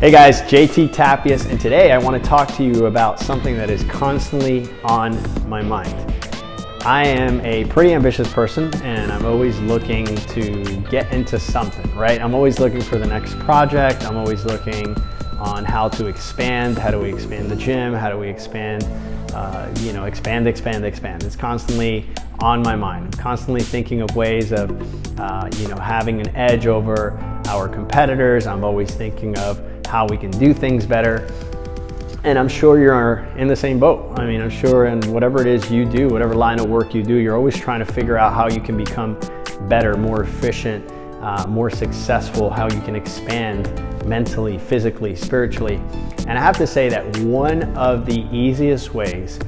Hey guys, JT Tapias, and today I want to talk to you about something that is constantly on my mind. I am a pretty ambitious person and I'm always looking to get into something, right? I'm always looking for the next project. I'm always looking on how to expand. How do we expand the gym? How do we expand, expand. It's constantly on my mind. I'm constantly thinking of ways of, having an edge over our competitors. I'm always thinking of how we can do things better. And I'm sure you're in the same boat. I mean, I'm sure in whatever it is you do, whatever line of work you do, you're always trying to figure out how you can become better, more efficient, more successful, how you can expand mentally, physically, spiritually. And I have to say that one of the easiest ways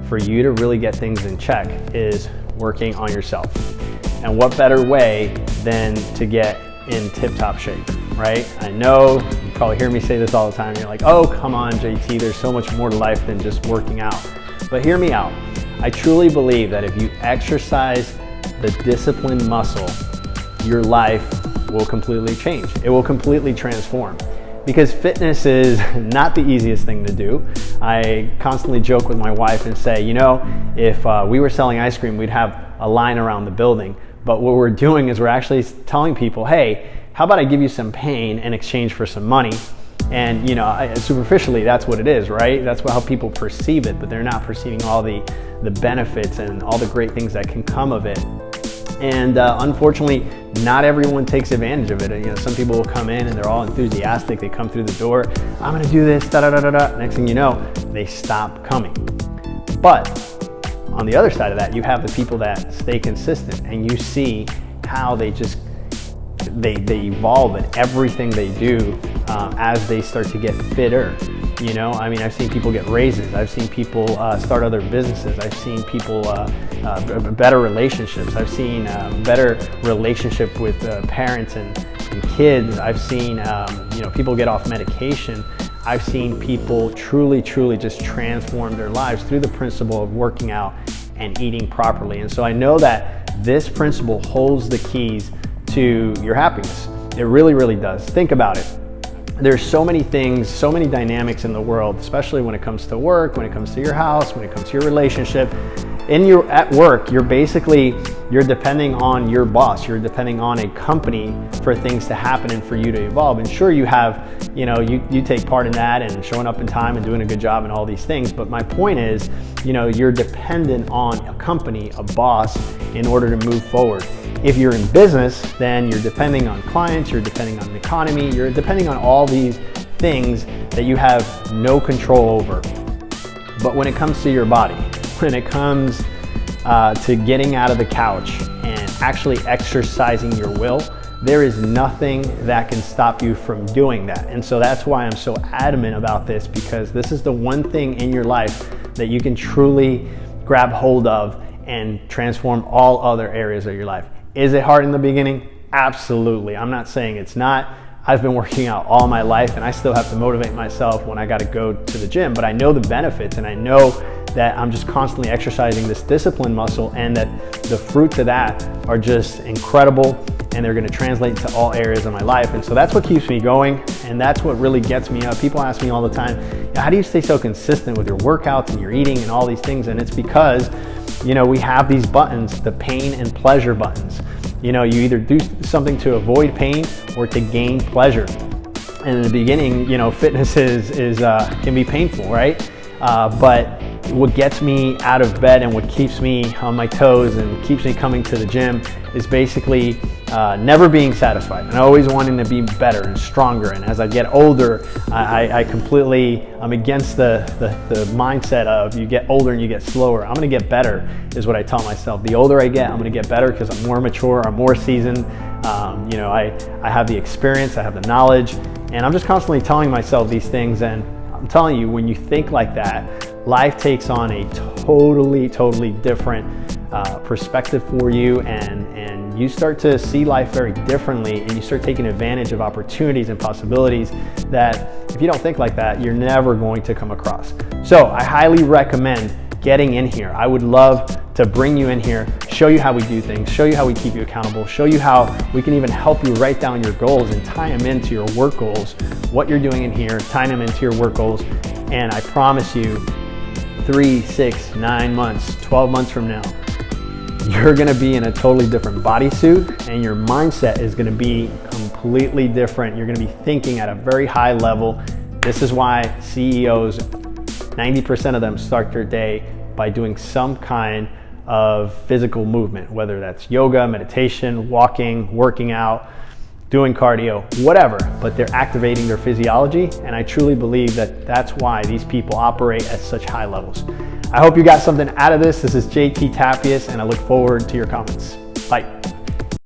for you to really get things in check is working on yourself. And what better way than to get in tip-top shape, right? I know you probably hear me say this all the time. You're like, oh, come on, JT, there's so much more to life than just working out. But hear me out. I truly believe that if you exercise the discipline muscle, your life will completely change. It will completely transform. Because fitness is not the easiest thing to do. I constantly joke with my wife and say, if we were selling ice cream, we'd have a line around the building. But what we're doing is we're actually telling people, hey, how about I give you some pain in exchange for some money? And superficially, that's what it is, right? That's how people perceive it, but they're not perceiving all the benefits and all the great things that can come of it. And unfortunately, not everyone takes advantage of it. Some people will come in and they're all enthusiastic. They come through the door, I'm gonna do this, da-da-da-da-da. Next thing you know, they stop coming. But on the other side of that, you have the people that stay consistent, and you see how they evolve in everything they do as they start to get fitter. I've seen people get raises. I've seen people start other businesses. I've seen people better relationships. I've seen better relationship with parents and kids. I've seen people get off medication. I've seen people truly just transform their lives through the principle of working out and eating properly. And so I know that this principle holds the keys to your happiness. It really does. Think about it. There's so many things, so many dynamics in the world, especially when it comes to work, when it comes to your house, when it comes to your relationship. At work, you're depending on your boss. You're depending on a company for things to happen and for you to evolve. And sure, you have, you take part in that and showing up in time and doing a good job and all these things. But my point is, you're dependent on a company, a boss, in order to move forward. If you're in business, then you're depending on clients, you're depending on the economy, you're depending on all these things that you have no control over. But when it comes to your body, when it comes to getting out of the couch and actually exercising your will, there is nothing that can stop you from doing that. And so that's why I'm so adamant about this, because this is the one thing in your life that you can truly grab hold of and transform all other areas of your life. Is it hard in the beginning? Absolutely. I'm not saying it's not. I've been working out all my life and I still have to motivate myself when I got to go to the gym, but I know the benefits and I know that I'm just constantly exercising this discipline muscle, and that the fruits of that are just incredible and they're going to translate to all areas of my life. And so that's what keeps me going, and that's what really gets me up. People ask me all the time, how do you stay so consistent with your workouts and your eating and all these things? And it's because we have these buttons, the pain and pleasure buttons. You either do something to avoid pain or to gain pleasure. And in the beginning, fitness can be painful, right? But what gets me out of bed and what keeps me on my toes and keeps me coming to the gym is basically never being satisfied and always wanting to be better and stronger. And as I get older, I'm against the mindset of you get older and you get slower. I'm gonna get better is what I tell myself. The older I get, I'm gonna get better because I'm more mature, I'm more seasoned. I have the experience, I have the knowledge, and I'm just constantly telling myself these things. And I'm telling you, when you think like that, life takes on a totally different perspective for you, and you start to see life very differently, and you start taking advantage of opportunities and possibilities that if you don't think like that, you're never going to come across. So I highly recommend getting in here. I would love to bring you in here, show you how we do things, show you how we keep you accountable, show you how we can even help you write down your goals and tie them into your work goals, what you're doing in here, tying them into your work goals. And I promise you, 3, 6, 9 months, 12 months from now, you're gonna be in a totally different bodysuit and your mindset is gonna be completely different. You're gonna be thinking at a very high level. This is why CEOs, 90% of them start their day by doing some kind of physical movement, whether that's yoga, meditation, walking, working out, doing cardio, whatever, but they're activating their physiology. And I truly believe that that's why these people operate at such high levels. I hope you got something out of this. This is JT Tapias, and I look forward to your comments. Bye.